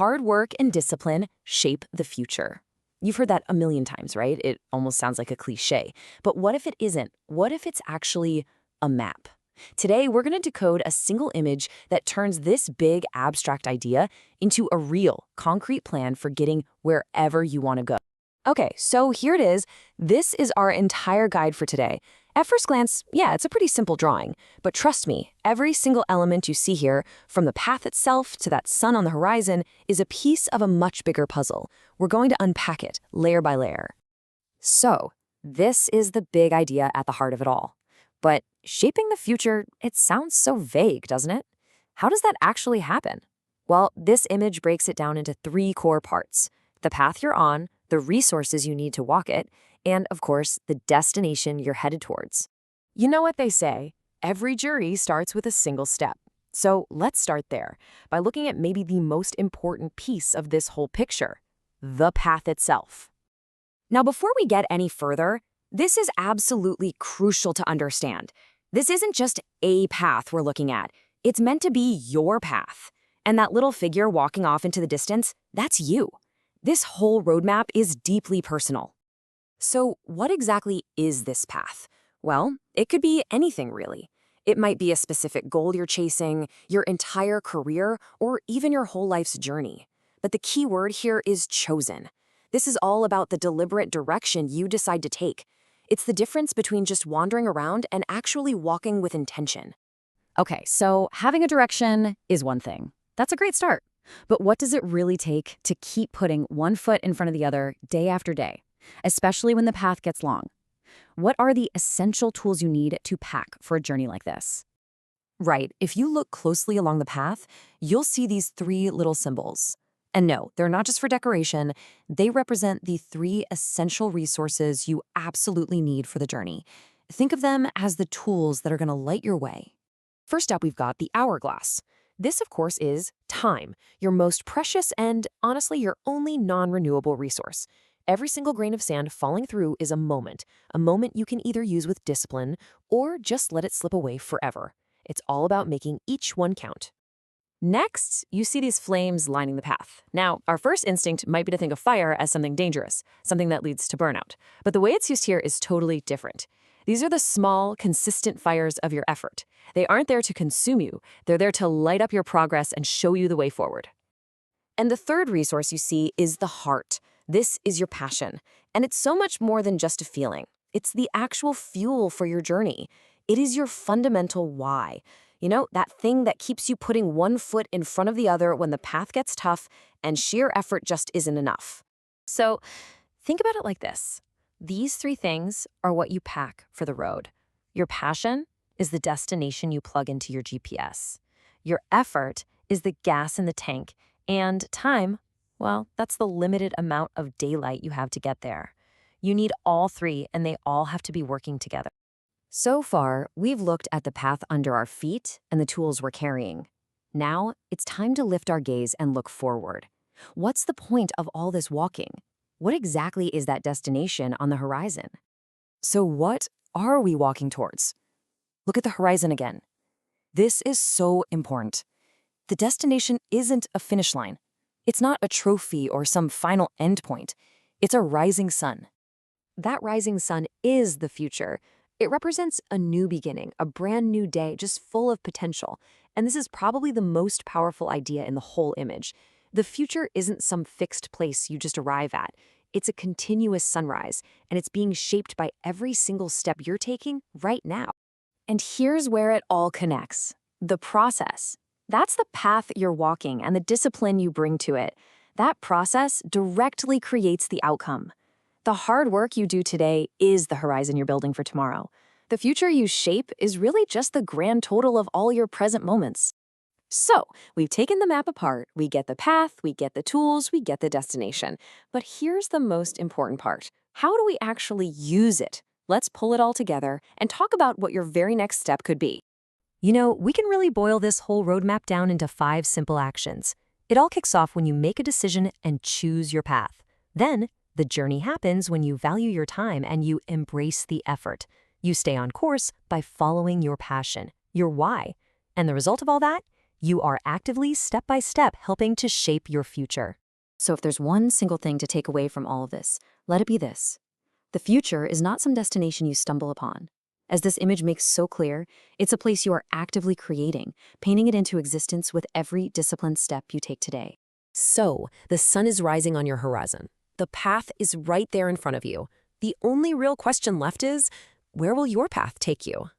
hard work and discipline shape the future. You've heard that a million times, right? It almost sounds like a cliche. But what if it isn't? What if it's actually a map? Today, we're going to decode a single image that turns this big abstract idea into a real, concrete plan for getting wherever you want to go. Okay, so here it is. This is our entire guide for today. At first glance, yeah, it's a pretty simple drawing. But trust me, every single element you see here, from the path itself to that sun on the horizon, is a piece of a much bigger puzzle. We're going to unpack it layer by layer. So, this is the big idea at the heart of it all. But shaping the future, it sounds so vague, doesn't it? How does that actually happen? Well, this image breaks it down into three core parts: the path you're on, the resources you need to walk it, and, of course, the destination you're headed towards. You know what they say, every journey starts with a single step. So let's start there, by looking at maybe the most important piece of this whole picture, the path itself. Now, before we get any further, this is absolutely crucial to understand. This isn't just a path we're looking at. It's meant to be your path. And that little figure walking off into the distance, that's you. This whole roadmap is deeply personal. So what exactly is this path? Well, it could be anything really. It might be a specific goal you're chasing, your entire career, or even your whole life's journey. But the key word here is chosen. This is all about the deliberate direction you decide to take. It's the difference between just wandering around and actually walking with intention. Okay, so having a direction is one thing. That's a great start. But what does it really take to keep putting one foot in front of the other day after day, especially when the path gets long? What are the essential tools you need to pack for a journey like this? Right, if you look closely along the path, you'll see these three little symbols. And no, they're not just for decoration. They represent the three essential resources you absolutely need for the journey. Think of them as the tools that are going to light your way. First up, we've got the hourglass. This, of course, is time, your most precious and, honestly, your only non-renewable resource. Every single grain of sand falling through is a moment you can either use with discipline or just let it slip away forever. It's all about making each one count. Next, you see these flames lining the path. Now, our first instinct might be to think of fire as something dangerous, something that leads to burnout. But the way it's used here is totally different. These are the small, consistent fires of your effort. They aren't there to consume you. They're there to light up your progress and show you the way forward. And the third resource you see is the heart. This is your passion. And it's so much more than just a feeling. It's the actual fuel for your journey. It is your fundamental why. You know, that thing that keeps you putting one foot in front of the other when the path gets tough and sheer effort just isn't enough. So think about it like this. These three things are what you pack for the road. Your passion is the destination you plug into your GPS. Your effort is the gas in the tank. And time, well, that's the limited amount of daylight you have to get there. You need all three, and they all have to be working together. So far, we've looked at the path under our feet and the tools we're carrying. Now, it's time to lift our gaze and look forward. What's the point of all this walking? What exactly is that destination on the horizon? So what are we walking towards? Look at the horizon again. This is so important. The destination isn't a finish line. It's not a trophy or some final endpoint. It's a rising sun. That rising sun is the future. It represents a new beginning, a brand new day, just full of potential. And this is probably the most powerful idea in the whole image. The future isn't some fixed place you just arrive at. It's a continuous sunrise, and it's being shaped by every single step you're taking right now. And here's where it all connects. The process. That's the path you're walking and the discipline you bring to it. That process directly creates the outcome. The hard work you do today is the horizon you're building for tomorrow. The future you shape is really just the grand total of all your present moments. So, we've taken the map apart, we get the path, we get the tools, we get the destination. But here's the most important part. How do we actually use it? Let's pull it all together and talk about what your very next step could be. You know, we can really boil this whole roadmap down into 5 simple actions. It all kicks off when you make a decision and choose your path. Then, the journey happens when you value your time and you embrace the effort. You stay on course by following your passion, your why. And the result of all that? You are actively, step by step, helping to shape your future. So if there's one single thing to take away from all of this, let it be this. The future is not some destination you stumble upon. As this image makes so clear, it's a place you are actively creating, painting it into existence with every disciplined step you take today. So, the sun is rising on your horizon. The path is right there in front of you. The only real question left is, where will your path take you?